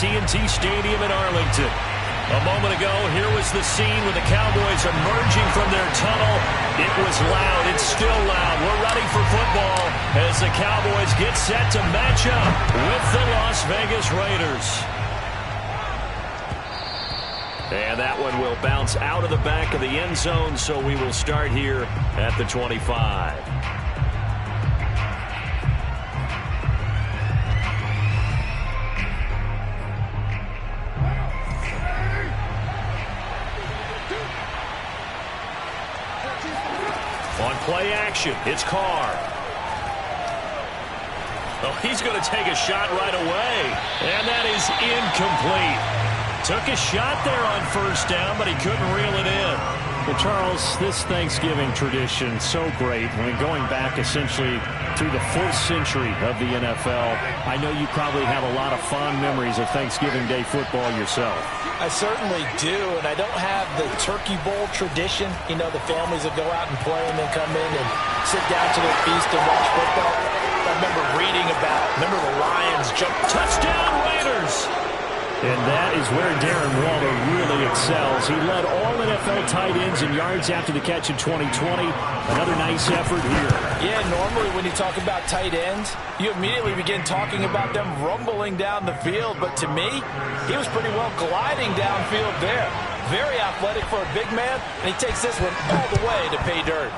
AT&T Stadium in Arlington. A moment ago, here was the scene with the Cowboys emerging from their tunnel. It was loud. It's still loud. We're ready for football as the Cowboys get set to match up with the Las Vegas Raiders. And that one will bounce out of the back of the end zone, so we will start here at the 25. On play action, it's Carr. Oh, he's going to take a shot right away. And that is incomplete. Took a shot there on first down, but he couldn't reel it in. Well, Charles, this Thanksgiving tradition, so great. I mean, going back essentially through the 4th century of the NFL, I know you probably have a lot of fond memories of Thanksgiving Day football yourself. I certainly do, and I don't have the Turkey Bowl tradition. You know, the families that go out and play and then come in and sit down to their feast and watch football. I remember reading about, the Lions jump. Touchdown Raiders! And that is where Darren Waller really excels. He led all NFL tight ends in yards after the catch in 2020. Another nice effort here. Yeah, normally when you talk about tight ends, you immediately begin talking about them rumbling down the field. But to me, he was pretty well gliding downfield there. Very athletic for a big man, and he takes this one all the way to pay dirt.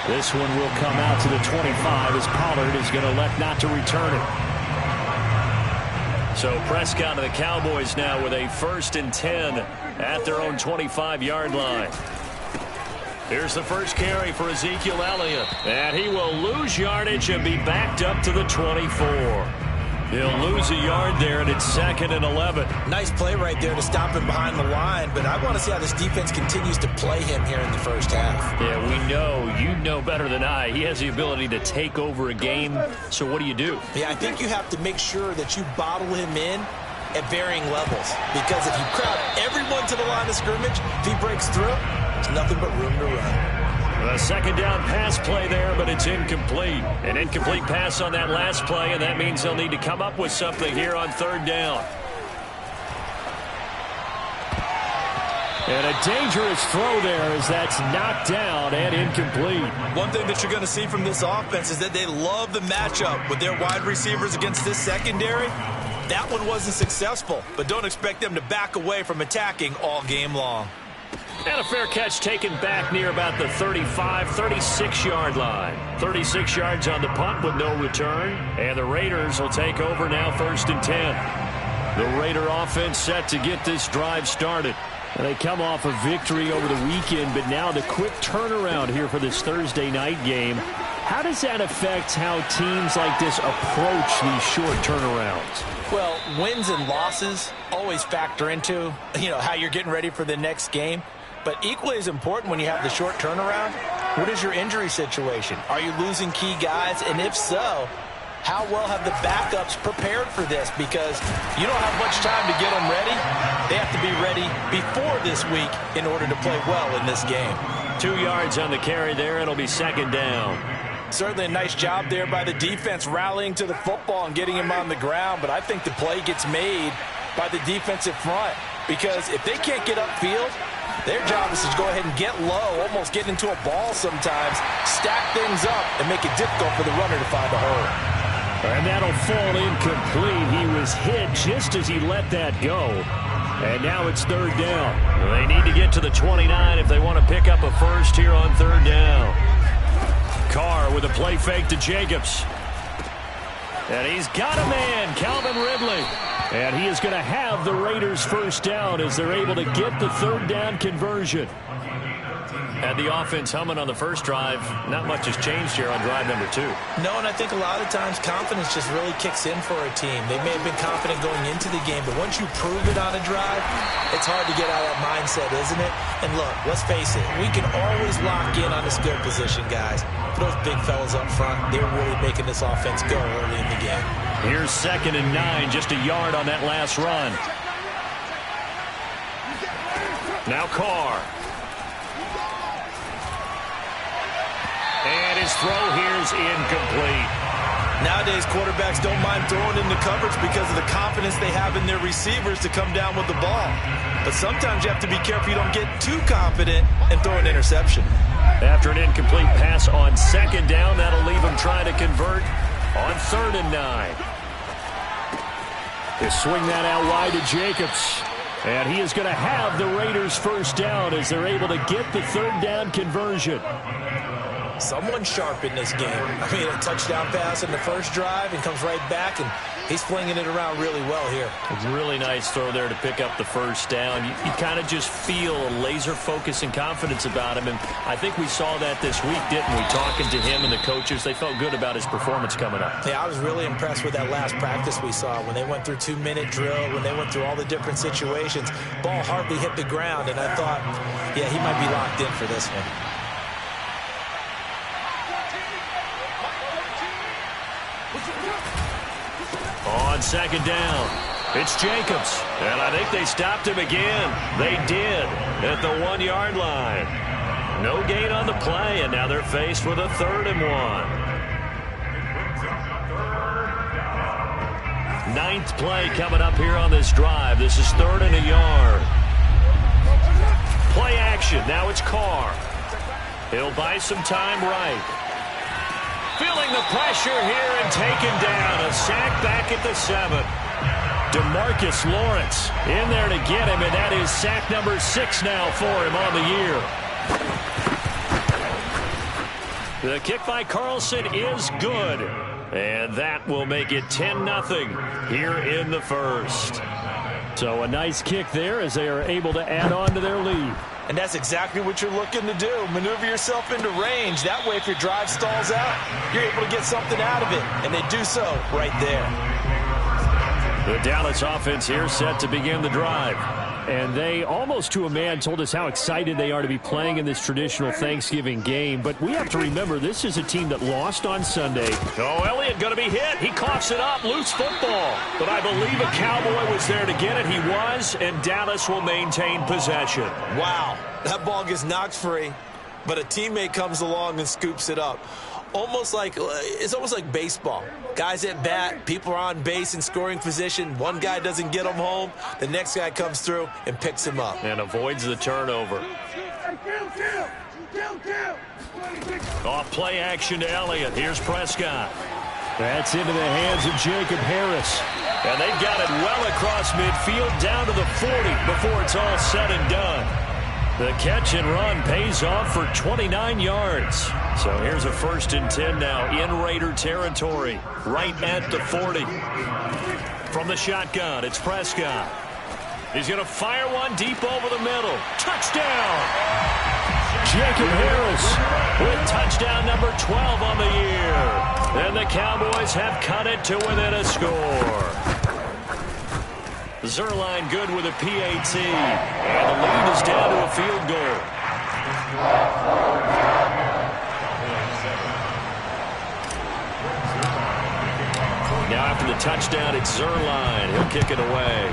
This one will come out to the 25 as Pollard is going to elect not to return it. So Prescott and the Cowboys now with a 1st and 10 at their own 25-yard line. Here's the first carry for Ezekiel Elliott. And he will lose yardage and be backed up to the 24. He'll lose a yard there, and it's 2nd and 11. Nice play right there to stop him behind the line, but I want to see how this defense continues to play him here in the first half. Yeah, we know. You know better than I. He has the ability to take over a game, so what do you do? Yeah, I think you have to make sure that you bottle him in at varying levels, because if you crowd everyone to the line of scrimmage, if he breaks through, there's nothing but room to run. A 2nd down pass play there, but it's incomplete. An incomplete pass on that last play, and that means they'll need to come up with something here on 3rd down. And a dangerous throw there as that's knocked down and incomplete. One thing that you're going to see from this offense is that they love the matchup with their wide receivers against this secondary. That one wasn't successful, but don't expect them to back away from attacking all game long. And a fair catch taken back near about the 35, 36-yard line. 36 yards on the punt with no return. And the Raiders will take over now 1st and 10. The Raider offense set to get this drive started. And they come off a victory over the weekend, but now the quick turnaround here for this Thursday night game. How does that affect how teams like this approach these short turnarounds? Well, wins and losses always factor into, how you're getting ready for the next game. But equally as important when you have the short turnaround, what is your injury situation? Are you losing key guys? And if so, how well have the backups prepared for this? Because you don't have much time to get them ready. They have to be ready before this week in order to play well in this game. 2 yards on the carry there. It'll be 2nd down. Certainly a nice job there by the defense rallying to the football and getting him on the ground. But I think the play gets made by the defensive front. Because if they can't get upfield, their job is to go ahead and get low, almost get into a ball sometimes, stack things up, and make it difficult for the runner to find a hole. And that'll fall incomplete. He was hit just as he let that go. And now it's 3rd down. They need to get to the 29 if they want to pick up a first here on 3rd down. Carr with a play fake to Jacobs. And he's got a man, Calvin Ridley. And he is going to have the Raiders' first down as they're able to get the 3rd down conversion. Had the offense humming on the first drive. Not much has changed here on drive number 2. No, and I think a lot of times confidence just really kicks in for a team. They may have been confident going into the game, but once you prove it on a drive, it's hard to get out of that mindset, isn't it? And look, let's face it, we can always lock in on the skill position, guys. For those big fellas up front, they're really making this offense go early in the game. Here's 2nd and 9, just a yard on that last run. Now Carr. And his throw here is incomplete. Nowadays, quarterbacks don't mind throwing into coverage because of the confidence they have in their receivers to come down with the ball. But sometimes you have to be careful you don't get too confident and throw an interception. After an incomplete pass on second down, that'll leave him trying to convert on 3rd and 9. They swing that out wide to Jacobs. And he is going to have the Raiders first down as they're able to get the 3rd down conversion. Someone sharp in this game. I mean, a touchdown pass in the first drive and comes right back, and he's flinging it around really well here. It's a really nice throw there to pick up the first down. You kind of just feel a laser focus and confidence about him, and I think we saw that this week, didn't we? Talking to him and the coaches, they felt good about his performance coming up. Yeah, I was really impressed with that last practice we saw when they went through 2-minute drill, when they went through all the different situations. Ball hardly hit the ground, and I thought, yeah, he might be locked in for this one. On second down, it's Jacobs, and I think they stopped him again. They did at the 1-yard line. No gain on the play, and now they're faced with a 3rd and 1. 9th play coming up here on this drive. This is 3rd and a yard. Play action. Now it's Carr. He'll buy some time right. Feeling the pressure here and taken down. A sack back at the 7. DeMarcus Lawrence in there to get him, and that is sack number 6 now for him on the year. The kick by Carlson is good, and that will make it 10-0 here in the first. So a nice kick there as they are able to add on to their lead. And that's exactly what you're looking to do. Maneuver yourself into range. That way, if your drive stalls out, you're able to get something out of it. And they do so right there. The Dallas offense here set to begin the drive. And they, almost to a man, told us how excited they are to be playing in this traditional Thanksgiving game. But we have to remember, this is a team that lost on Sunday. Oh, Elliott going to be hit. He coughs it up. Loose football. But I believe a Cowboy was there to get it. He was, and Dallas will maintain possession. Wow, that ball gets knocked free, but a teammate comes along and scoops it up. It's almost like baseball. Guys at bat, people are on base in scoring position. One guy doesn't get him home. The next guy comes through and picks him up. And avoids the turnover. Off play action to Elliott. Here's Prescott. That's into the hands of Jacob Harris. And they've got it well across midfield down to the 40 before it's all said and done. The catch and run pays off for 29 yards. So here's a 1st and 10 now in Raider territory, right at the 40. From the shotgun, it's Prescott. He's going to fire one deep over the middle. Touchdown! Jacob Harris with touchdown number 12 on the year. And the Cowboys have cut it to within a score. Zerline good with a PAT. And the lead is down to a field goal. Now after the touchdown, it's Zerline. He'll kick it away.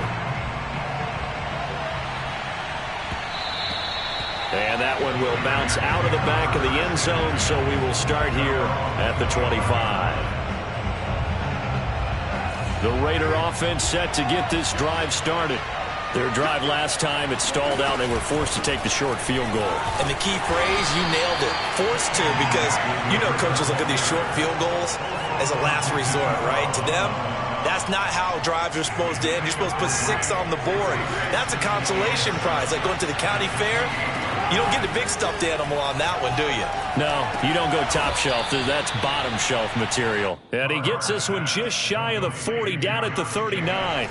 And that one will bounce out of the back of the end zone, so we will start here at the 25. The Raider offense set to get this drive started. Their drive last time, it stalled out. They were forced to take the short field goal. And the key phrase, you nailed it. Forced to, because you know coaches look at these short field goals as a last resort, right? To them, that's not how drives are supposed to end. You're supposed to put 6 on the board. That's a consolation prize, like going to the county fair. You don't get the big stuffed animal on that one, do you? No, you don't go top shelf. That's bottom shelf material. And he gets this one just shy of the 40, down at the 39.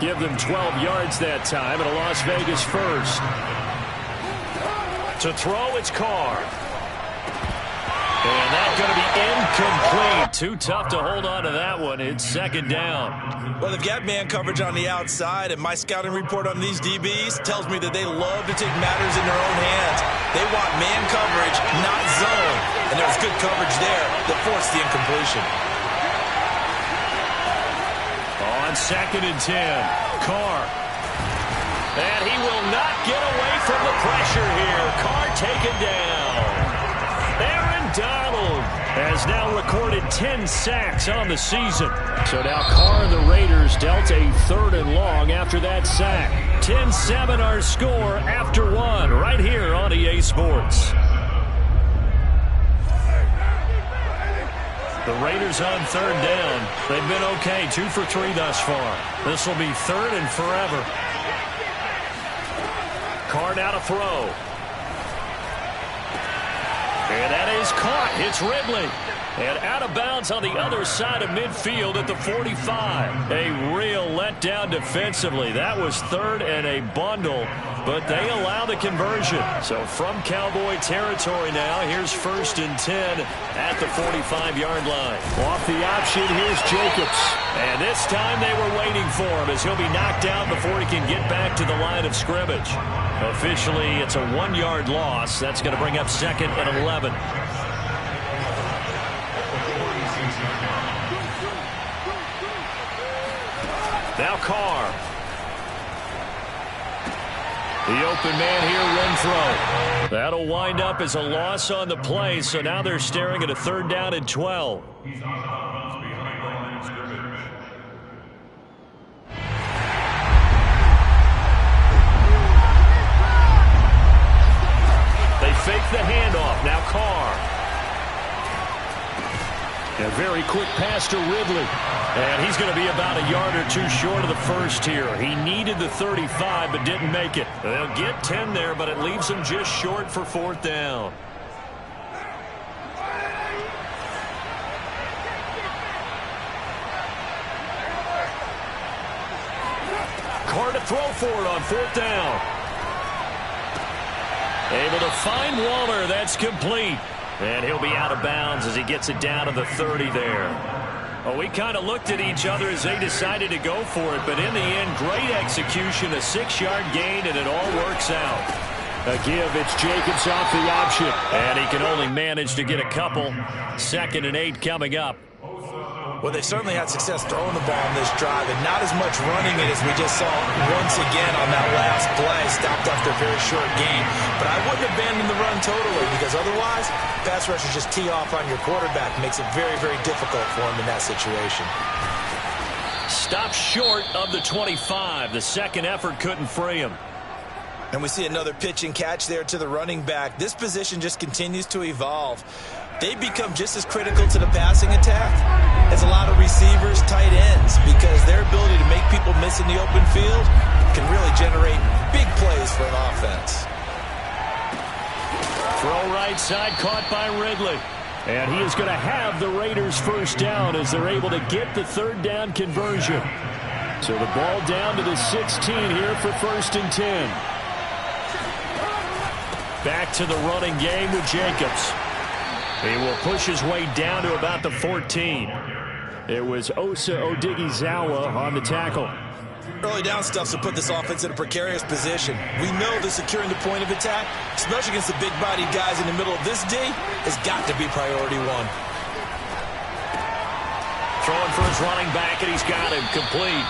Give them 12 yards that time at a Las Vegas first. To throw, it's Carr. And that's going to be incomplete. Too tough to hold on to that one. It's 2nd down. Well, they've got man coverage on the outside, and my scouting report on these DBs tells me that they love to take matters in their own hands. They want man coverage, not zone. And there was good coverage there that forced the incompletion. On 2nd and 10, Carr. And he will not get away from the pressure here. Carr taken down. Aaron Donald has now recorded 10 sacks on the season. So now Carr and the Raiders dealt a 3rd and long after that sack. 10-7 our score after 1 right here on EA Sports. The Raiders on 3rd down. They've been okay, 2 for 3 thus far. This will be 3rd and forever. Carr now to throw. And that is caught. It's Ridley. And out of bounds on the other side of midfield at the 45. A real letdown defensively. That was 3rd and a bundle, but they allow the conversion. So from Cowboy territory now, here's 1st and 10 at the 45-yard line. Off the option, here's Jacobs. And this time they were waiting for him as he'll be knocked out before he can get back to the line of scrimmage. Officially, it's a 1-yard loss. That's going to bring up 2nd and 11. Now Carr. The open man here, Renfro. That'll wind up as a loss on the play, so now they're staring at a 3rd down and 12. They fake the handoff. Now Carr. A very quick pass to Ridley. And he's going to be about a yard or 2 short of the first here. He needed the 35 but didn't make it. They'll get 10 there, but it leaves him just short for 4th down. Carr to throw for it on 4th down. Able to find Waller. That's complete. And he'll be out of bounds as he gets it down to the 30 there. Well, we kind of looked at each other as they decided to go for it, but in the end, great execution, a 6-yard gain, and it all works out. A give, it's Jacobs off the option. And he can only manage to get a couple. 2nd and 8 coming up. Well, they certainly had success throwing the ball on this drive, and not as much running it as we just saw once again on that last play, stopped after a very short gain. But I wouldn't abandon the run totally, because otherwise, pass rushers just tee off on your quarterback. Makes it very, very difficult for him in that situation. Stop short of the 25. The second effort couldn't free him. And we see another pitch and catch there to the running back. This position just continues to evolve. They become just as critical to the passing attack as a lot of receivers, tight ends, because their ability to make people miss in the open field can really generate big plays for an offense. Throw right side, caught by Ridley. And he is going to have the Raiders 1st down as they're able to get the 3rd down conversion. So the ball down to the 16 here for 1st and 10. Back to the running game with Jacobs. He will push his way down to about the 14. It was Osa Odighizuwa on the tackle. Early down stuff to put this offense in a precarious position. We know that securing the point of attack, especially against the big-bodied guys in the middle of this D, has got to be priority 1. Throwing for his running back, and he's got him complete.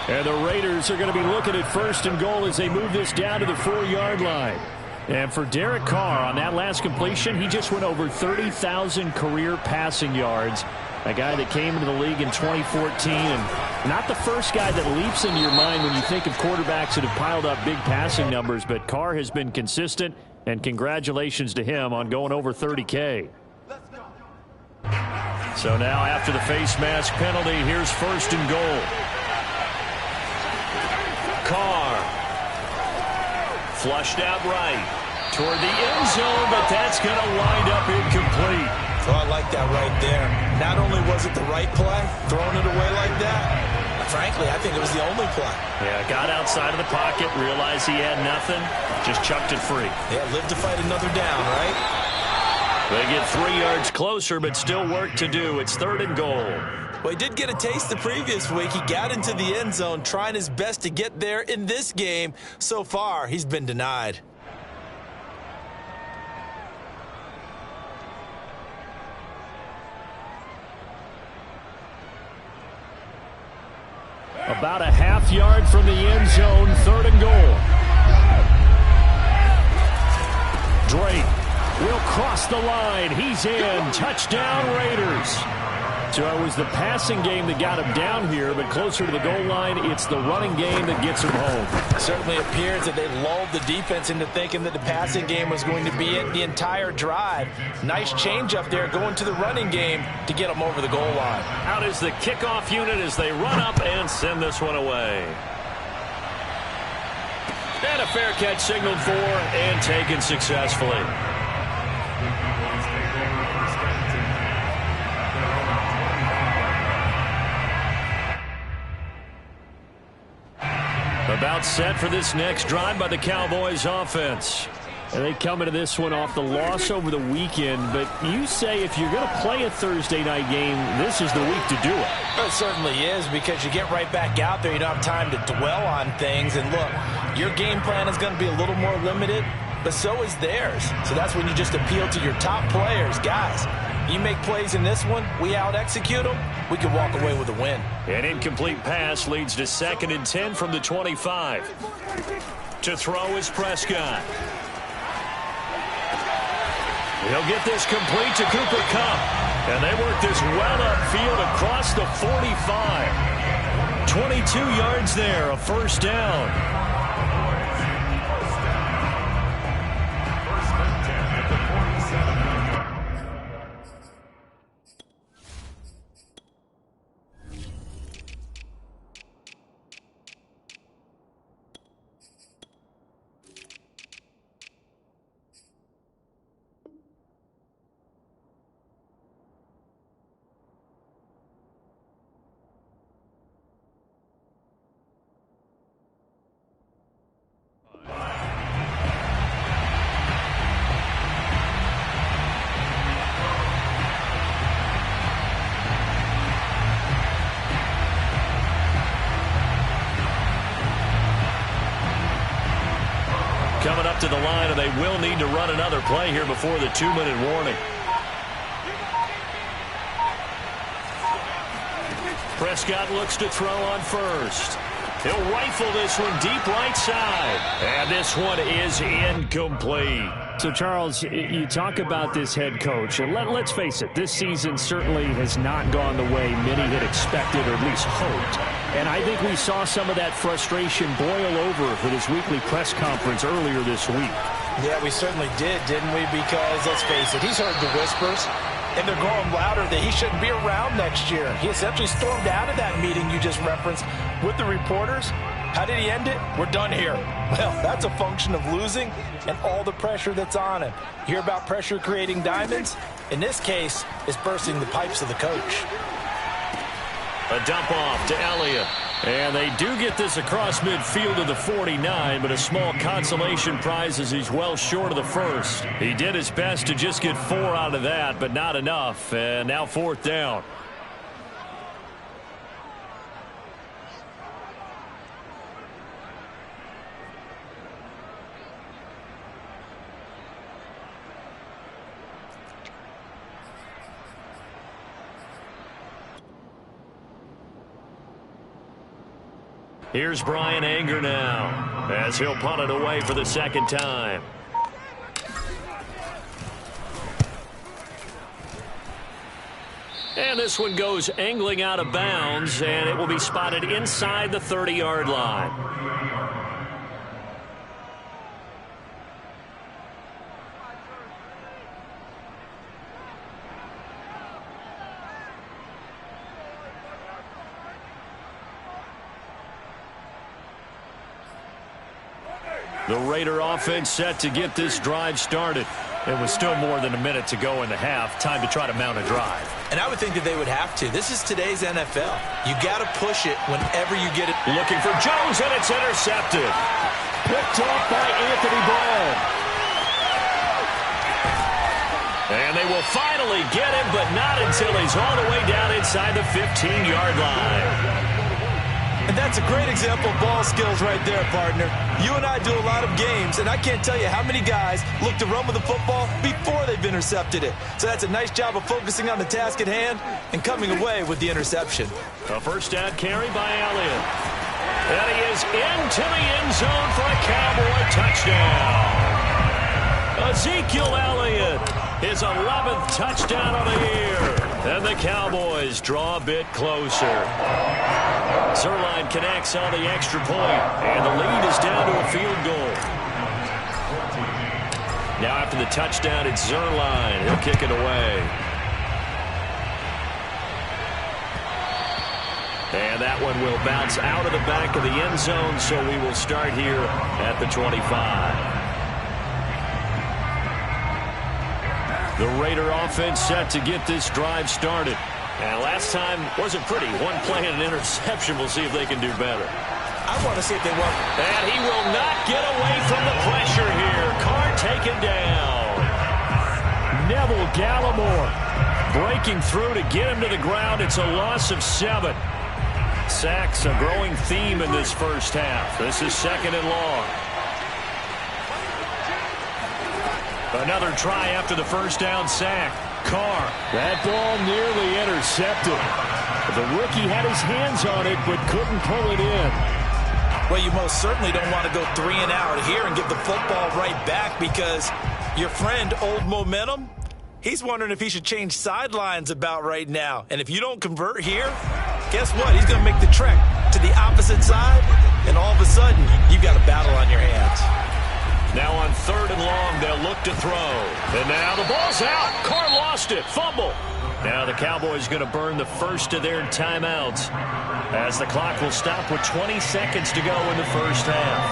And the Raiders are going to be looking at 1st and goal as they move this down to the 4-yard line. And for Derek Carr on that last completion, he just went over 30,000 career passing yards. A guy that came into the league in 2014, and not the first guy that leaps into your mind when you think of quarterbacks that have piled up big passing numbers, but Carr has been consistent, and congratulations to him on going over 30K. So now after the face mask penalty, here's 1st and goal. Carr flushed out right toward the end zone, but that's going to wind up incomplete. Oh, I like that right there. Not only was it the right play, throwing it away like that, frankly, I think it was the only play. Yeah, got outside of the pocket, realized he had nothing, just chucked it free. Yeah, live to fight another down, right? They get 3 yards closer, but still work to do. It's 3rd and goal. Well, he did get a taste the previous week. He got into the end zone, trying his best to get there in this game. So far, he's been denied. About a half yard from the end zone, 3rd and goal. Drake will cross the line. He's in. Touchdown, Raiders. So it was the passing game that got him down here, but closer to the goal line, it's the running game that gets him home. It certainly appears that they lulled the defense into thinking that the passing game was going to be it the entire drive. Nice change up there going to the running game to get them over the goal line. Out is the kickoff unit as they run up and send this one away. And a fair catch signaled for and taken successfully. About set for this next drive by the Cowboys offense. And they come into this one off the loss over the weekend, but you say if you're going to play a Thursday night game, this is the week to do it. It certainly is, because you get right back out there. You don't have time to dwell on things. And look, your game plan is going to be a little more limited, but so is theirs. So that's when you just appeal to your top players. Guys, you make plays in this one, we out-execute them, we can walk away with a win. An incomplete pass leads to 2nd and 10 from the 25. To throw is Prescott. He'll get this complete to Cooper Kupp. And they work this well upfield across the 45. 22 yards there, a first down. Coming up to the line, and they will need to run another play here before the 2-minute warning. Prescott looks to throw on first. He'll rifle this one deep right side. And this one is incomplete. So, Charles, you talk about this head coach, and let's face it, this season certainly has not gone the way many had expected or at least hoped. And I think we saw some of that frustration boil over for this weekly press conference earlier this week. Yeah, we certainly did, didn't we? Because, let's face it, he's heard the whispers, and they're growing louder that he shouldn't be around next year. He essentially stormed out of that meeting you just referenced with the reporters. How did he end it? We're done here. Well, that's a function of losing and all the pressure that's on him. You hear about pressure creating diamonds? In this case, it's bursting the pipes of the coach. A dump off to Elliott. And they do get this across midfield of the 49, but a small consolation prize as he's well short of the first. He did his best to just get 4 out of that, but not enough. And now 4th down. Here's Brian Anger now as he'll punt it away for the 2nd time. And this one goes angling out of bounds, and it will be spotted inside the 30-yard line. The Raider offense set to get this drive started. It was still more than a minute to go in the half. Time to try to mount a drive. And I would think that they would have to. This is today's NFL. You got to push it whenever you get it. Looking for Jones, and it's intercepted. Picked off by Anthony Brown. And they will finally get him, but not until he's all the way down inside the 15-yard line. And that's a great example of ball skills right there, partner. You and I do a lot of games, and I can't tell you how many guys look to run with the football before they've intercepted it. So that's a nice job of focusing on the task at hand and coming away with the interception. A first down carry by Elliott. And he is into the end zone for a Cowboy touchdown. Ezekiel Elliott, his 11th touchdown of the year. And the Cowboys draw a bit closer. Zerline connects on the extra point, and the lead is down to a field goal. Now after the touchdown, it's Zerline. He'll kick it away. And that one will bounce out of the back of the end zone, so we will start here at the 25. The Raider offense set to get this drive started. And last time wasn't pretty. One play and an interception. We'll see if they can do better. I want to see if they will. And he will not get away from the pressure here. Carr taken down. Neville Gallimore breaking through to get him to the ground. It's a loss of 7. Sacks a growing theme in this first half. This is 2nd and long. Another try after the first down sack. Carr. That ball nearly intercepted. The rookie had his hands on it but couldn't pull it in. Well, you most certainly don't want to go 3 and out here and give the football right back, because your friend, Old Momentum, he's wondering if he should change sidelines about right now. And if you don't convert here, guess what? He's going to make the trek to the opposite side, and all of a sudden, you've got a battle on your hands. Now on 3rd and long, they'll look to throw. And now the ball's out. Carr lost it. Fumble. Now the Cowboys going to burn the first of their timeouts, as the clock will stop with 20 seconds to go in the first half.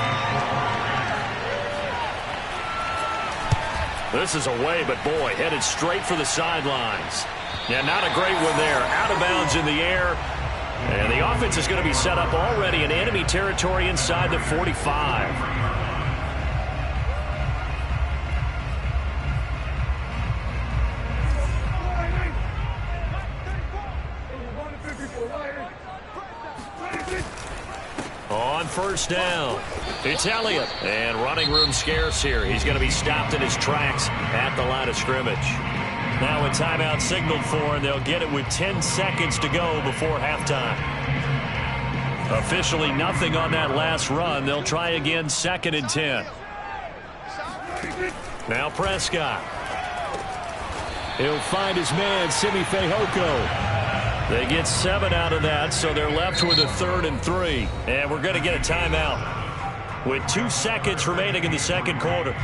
This is away, but boy, headed straight for the sidelines. Yeah, not a great one there. Out of bounds in the air. And the offense is going to be set up already in enemy territory inside the 45. On first down, it's Elliott. And running room scarce here. He's going to be stopped in his tracks at the line of scrimmage. Now a timeout signaled for, and they'll get it with 10 seconds to go before halftime. Officially nothing on that last run. They'll try again, 2nd and 10. Now Prescott. He'll find his man, Simi Fehoko. They get 7 out of that, so they're left with a 3rd and 3. And we're going to get a timeout with 2 seconds remaining in the second quarter.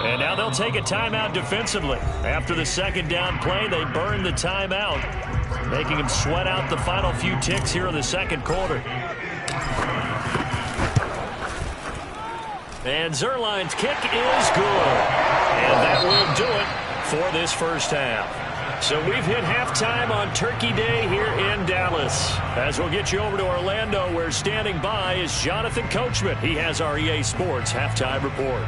And now they'll take a timeout defensively. After the second down play, they burn the timeout, making them sweat out the final few ticks here in the second quarter. And Zerline's kick is good. And that will do it for this first half. So we've hit halftime on Turkey Day here in Dallas. As we'll get you over to Orlando, where standing by is Jonathan Coachman. He has our EA Sports halftime report.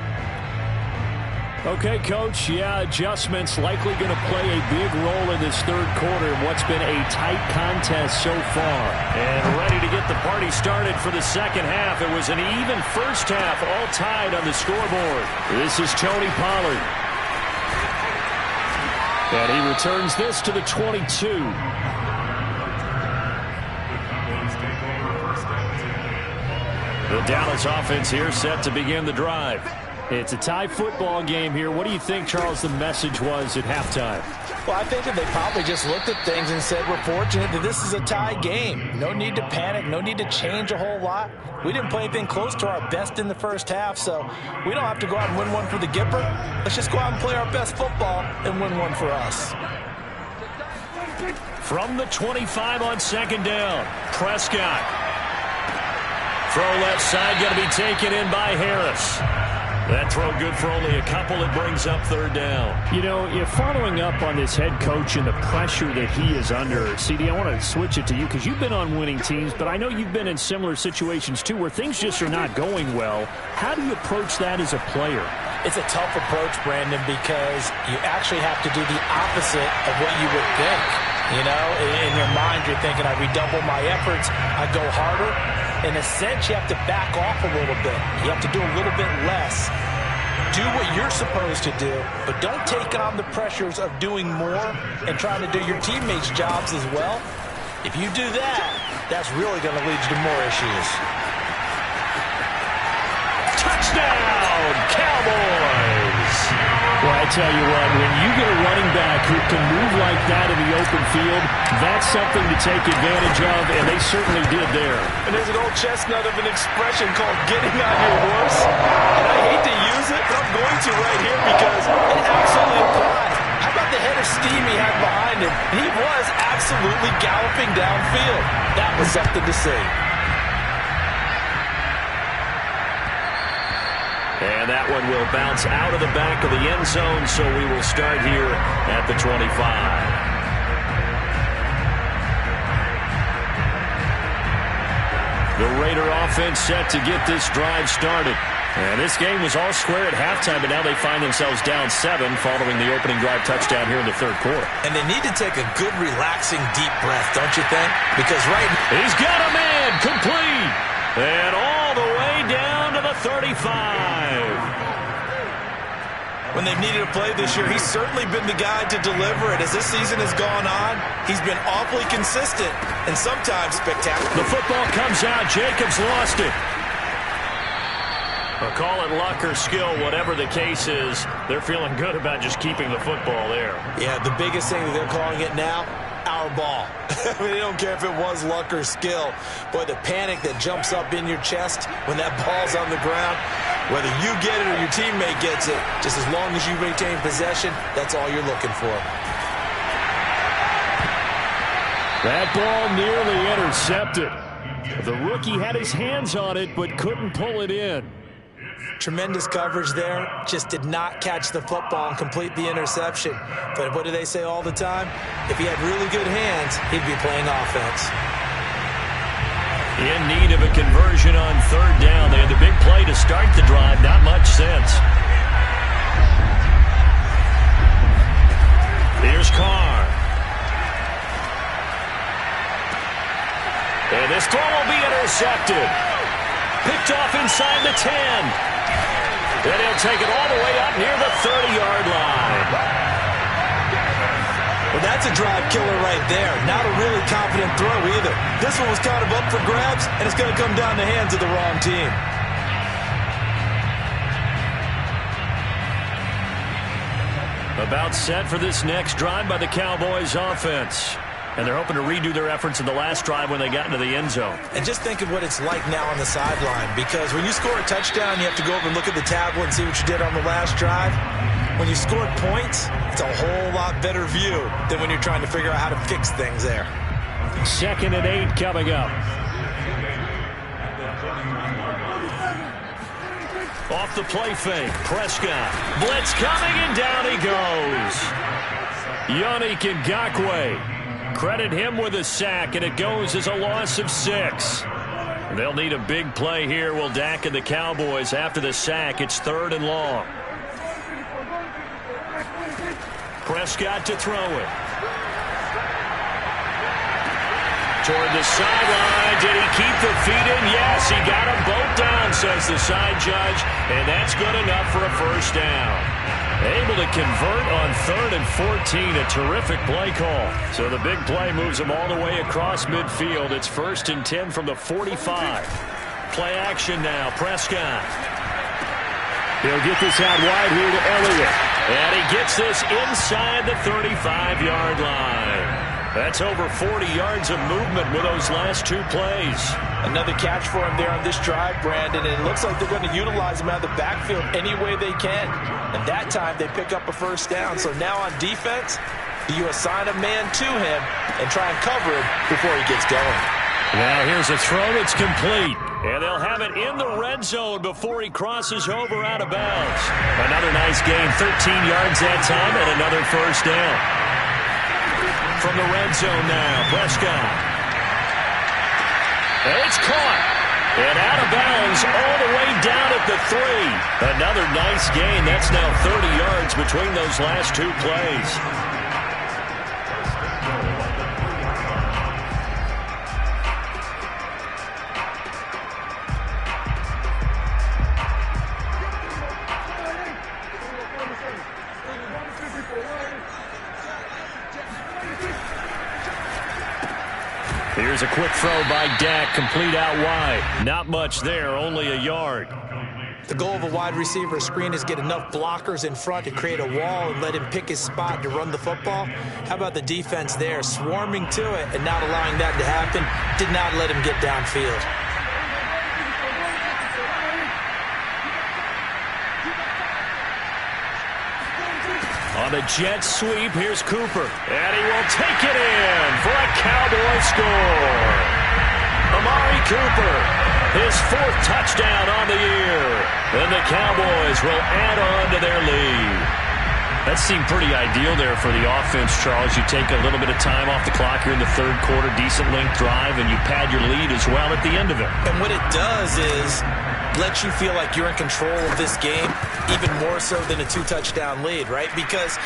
Okay, Coach, adjustments likely going to play a big role in this third quarter in what's been a tight contest so far. And ready to get the party started for the second half. It was an even first half, all tied on the scoreboard. This is Tony Pollard. And he returns this to the 22. The Dallas offense here set to begin the drive. It's a tie football game here. What do you think, Charles, the message was at halftime? Well, I think that they probably just looked at things and said, we're fortunate that this is a tie game. No need to panic. No need to change a whole lot. We didn't play anything close to our best in the first half, so we don't have to go out and win one for the Gipper. Let's just go out and play our best football and win one for us. From the 25 on second down, Prescott. Throw left side, going to be taken in by Harris. That throw good for only a couple. It brings up third down. You know, following up on this head coach and the pressure that he is under, CD, I want to switch it to you because you've been on winning teams, but I know you've been in similar situations too where things just are not going well. How do you approach that as a player? It's a tough approach, Brandon, because you actually have to do the opposite of what you would think. You know, in your mind, you're thinking, I redouble my efforts, I go harder. In a sense, you have to back off a little bit. You have to do a little bit less. Do what you're supposed to do, but don't take on the pressures of doing more and trying to do your teammates' jobs as well. If you do that, that's really going to lead you to more issues. Touchdown, Cowboys! Well, I tell you what, when you get a running back who can move like that in the open field, that's something to take advantage of, and they certainly did there. And there's an old chestnut of an expression called getting on your horse. And I hate to use it, but I'm going to right here because it absolutely applies. How about the head of steam he had behind him? He was absolutely galloping downfield. That was something to see. And that one will bounce out of the back of the end zone, so we will start here at the 25. The Raider offense set to get this drive started. And this game was all square at halftime, but now they find themselves down 7 following the opening drive touchdown here in the third quarter. And they need to take a good, relaxing, deep breath, don't you think? Because right now, he's got a man complete. And all the way down to the 35. When they've needed a play this year, he's certainly been the guy to deliver it. As this season has gone on, he's been awfully consistent and sometimes spectacular. The football comes out. Jacobs lost it. Well, call it luck or skill, whatever the case is, they're feeling good about just keeping the football there. Yeah, the biggest thing that they're calling it now, our ball. I mean, they don't care if it was luck or skill. Boy, the panic that jumps up in your chest when that ball's on the ground, whether you get it or your teammate gets it, just as long as you maintain possession, that's all you're looking for. That ball nearly intercepted. The rookie had his hands on it but couldn't pull it in. Tremendous coverage there. Just did not catch the football and complete the interception. But what do they say all the time? If he had really good hands, he'd be playing offense. In need of a conversion on third down. They had the big play to start the drive. Not much sense. Here's Carr. And this throw will be intercepted. Picked off inside the 10. And he'll take it all the way up near the 30-yard line. Well, that's a drive killer right there. Not a really confident throw either. This one was kind of up for grabs, and it's going to come down the hands of the wrong team. About set for this next drive by the Cowboys offense. And they're hoping to redo their efforts in the last drive when they got into the end zone. And just think of what it's like now on the sideline. Because when you score a touchdown, you have to go over and look at the tablet and see what you did on the last drive. When you scored points, it's a whole lot better view than when you're trying to figure out how to fix things there. 2nd and 8 coming up. Off the play fake, Prescott. Blitz coming, and down he goes. Yannick Ngakoue. Credit him with a sack, and it goes as a loss of 6. They'll need a big play here. Will Dak and the Cowboys after the sack. It's 3rd and long. Prescott to throw it. Toward the sideline. Did he keep the feet in? Yes, he got them both down, says the side judge, and that's good enough for a first down. Able to convert on 3rd and 14. A terrific play call. So the big play moves them all the way across midfield. It's 1st and 10 from the 45. Play action now. Prescott. He'll get this out wide here to Elliott. And he gets this inside the 35-yard line. That's over 40 yards of movement with those last 2 plays. Another catch for him there on this drive, Brandon, and it looks like they're going to utilize him out of the backfield any way they can. And that time they pick up a first down. So now on defense, you assign a man to him and try and cover him before he gets going. Now here's a throw that's complete. And they'll have it in the red zone before he crosses over out of bounds. Another nice gain, 13 yards that time, and another first down. From the red zone now, Prescott. It's caught. And out of bounds all the way down at the 3. Another nice gain. That's now 30 yards between those last 2 plays. Here's a quick throw by Dak, complete out wide. Not much there, only a yard. The goal of a wide receiver screen is get enough blockers in front to create a wall and let him pick his spot to run the football. How about the defense there, swarming to it and not allowing that to happen? Did not let him get downfield. On the jet sweep, here's Cooper. And he will take it in for a Cowboy score. Amari Cooper, his 4th touchdown on the year. And the Cowboys will add on to their lead. That seemed pretty ideal there for the offense, Charles. You take a little bit of time off the clock here in the 3rd quarter, decent length drive, and you pad your lead as well at the end of it. And what it does is let you feel like you're in control of this game, even more so than a 2-touchdown lead, right? Because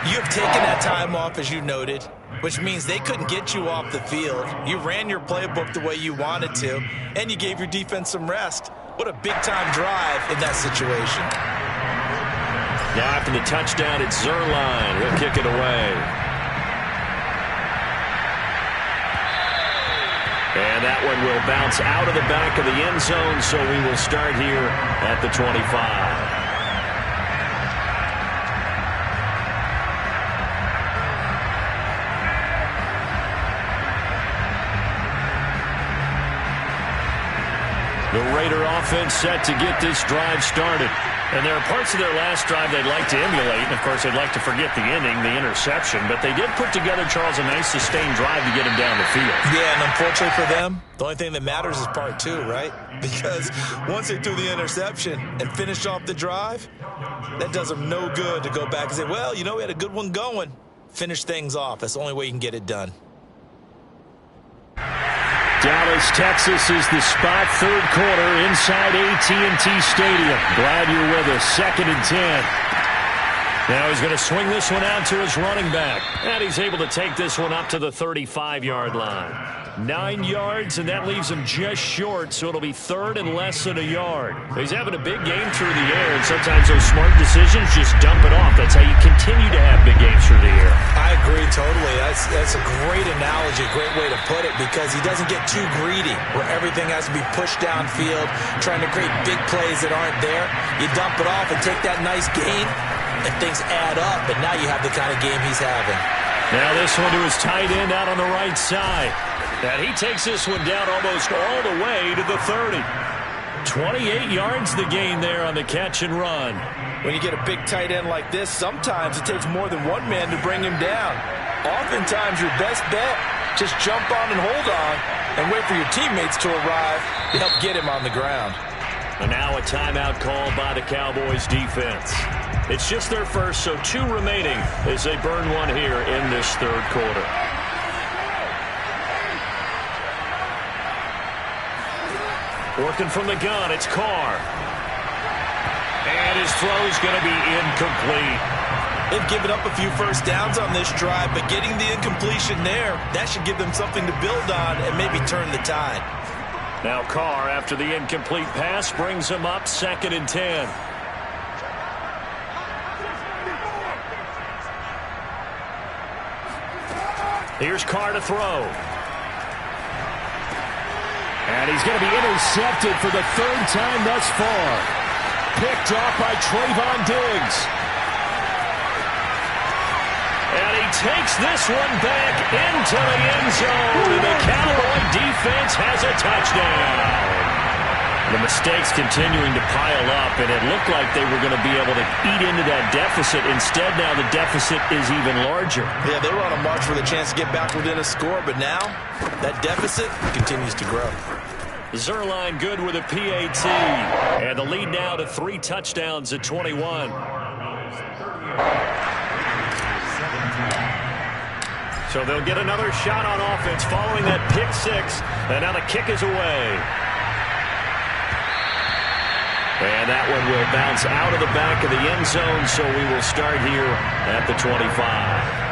you have taken that time off, as you noted, which means they couldn't get you off the field. You ran your playbook the way you wanted to, and you gave your defense some rest. What a big-time drive in that situation. Now after the touchdown, it's Zerline. He'll kick it away. And that one will bounce out of the back of the end zone, so we will start here at the 25. The Raider offense set to get this drive started. And there are parts of their last drive they'd like to emulate. And, of course, they'd like to forget the ending, the interception. But they did put together, Charles, a nice sustained drive to get him down the field. Yeah, and unfortunately for them, the only thing that matters is part 2, right? Because once they threw the interception and finished off the drive, that does them no good to go back and say, well, you know, we had a good one going. Finish things off. That's the only way you can get it done. Dallas, Texas is the spot, 3rd quarter inside AT&T Stadium. Glad you're with us. 2nd and 10. Now he's going to swing this one out to his running back. And he's able to take this one up to the 35-yard line. 9 yards, and that leaves him just short, so it'll be 3rd and less than a yard. He's having a big game through the air, and sometimes those smart decisions just dump it off. That's how you continue to have big games through the air. I agree totally. That's a great analogy, great way to put it, because he doesn't get too greedy where everything has to be pushed downfield, trying to create big plays that aren't there. You dump it off and take that nice gain, and things add up, and now you have the kind of game he's having. Now this one to his tight end out on the right side. And he takes this one down almost all the way to the 30. 28 yards the gain there on the catch and run. When you get a big tight end like this, sometimes it takes more than one man to bring him down. Oftentimes your best bet, just jump on and hold on and wait for your teammates to arrive to help get him on the ground. And now a timeout called by the Cowboys defense. It's just their first, so 2 remaining as they burn one here in this 3rd quarter. Working from the gun, it's Carr. And his throw's going to be incomplete. They've given up a few first downs on this drive, but getting the incompletion there, that should give them something to build on and maybe turn the tide. Now Carr, after the incomplete pass, brings him up 2nd and 10. Here's Carr to throw. And he's going to be intercepted for the 3rd time thus far. Picked off by Trayvon Diggs. And he takes this one back into the end zone. And the Cowboy defense has a touchdown. The mistakes continuing to pile up, and it looked like they were going to be able to eat into that deficit. Instead, now the deficit is even larger. Yeah, they were on a march for the chance to get back within a score, but now that deficit continues to grow. Zerline good with a PAT, and the lead now to 3 touchdowns at 21. So they'll get another shot on offense following that pick 6, and now the kick is away. And that one will bounce out of the back of the end zone, so we will start here at the 25.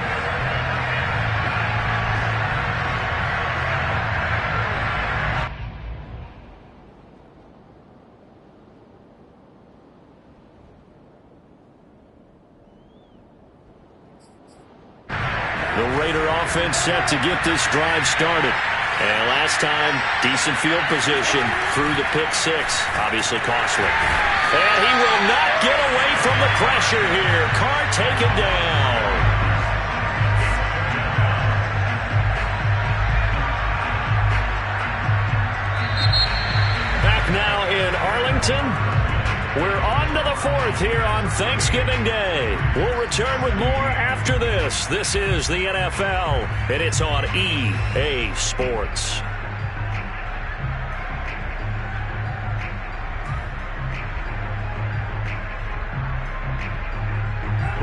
The Raider offense set to get this drive started. And last time, decent field position through the pick six. Obviously costly. And he will not get away from the pressure here. Carr taken down. Back now in Arlington. We're on to the fourth here on Thanksgiving Day. We'll return with more after this. This is the NFL, and it's on EA Sports.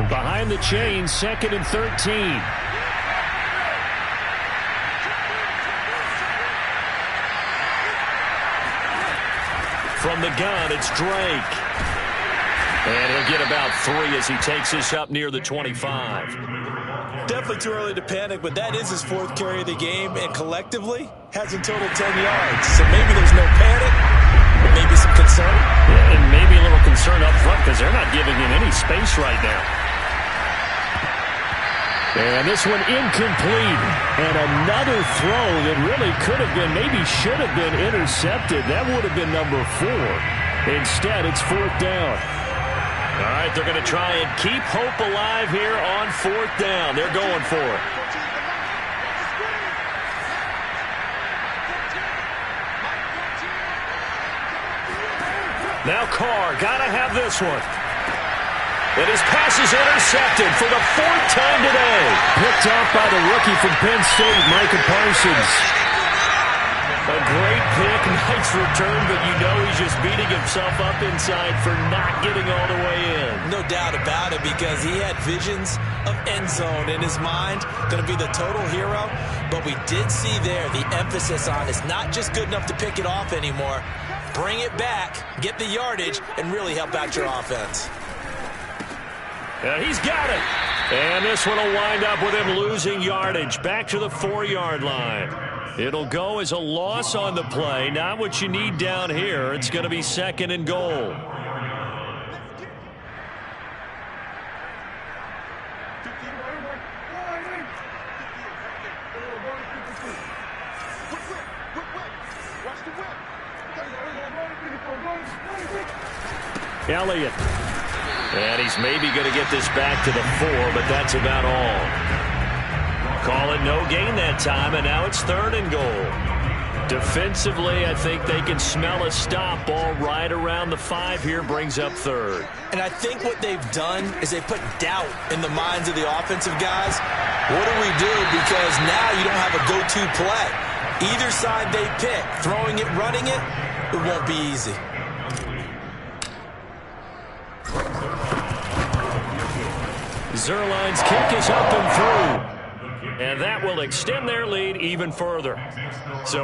Behind the chains, 2nd and 13. From the gun, it's Drake. And he'll get about 3 as he takes this up near the 25. Definitely too early to panic, but that is his 4th carry of the game, and collectively has a total 10 yards. So maybe there's no panic, but maybe some concern. Yeah, and maybe a little concern up front because they're not giving him any space right now. And this one incomplete. And another throw that really could have been, maybe should have been intercepted. That would have been number 4. Instead, it's 4th down. All right, they're going to try and keep hope alive here on 4th down. They're going for it. Now Carr, got to have this one. And his pass is intercepted for the 4th time today. Picked off by the rookie from Penn State, Micah Parsons. A great pick, nice return, but you know he's just beating himself up inside for not getting all the way in. No doubt about it, because he had visions of end zone in his mind. Going to be the total hero. But we did see there the emphasis on it's not just good enough to pick it off anymore. Bring it back, get the yardage, and really help out your offense. And he's got it. And this one will wind up with him losing yardage back to the 4-yard line. It'll go as a loss on the play. Not what you need down here. It's going to be 2nd and goal. Elliott. And he's maybe going to get this back to the 4, but that's about all. Call it no gain that time, and now it's 3rd and goal. Defensively, I think they can smell a stop. Ball right around the 5 here, brings up 3rd. And I think what they've done is they put doubt in the minds of the offensive guys. What do we do? Because now you don't have a go-to play. Either side they pick, throwing it, running it, it won't be easy. Zerline's kick is up and through. And that will extend their lead even further. So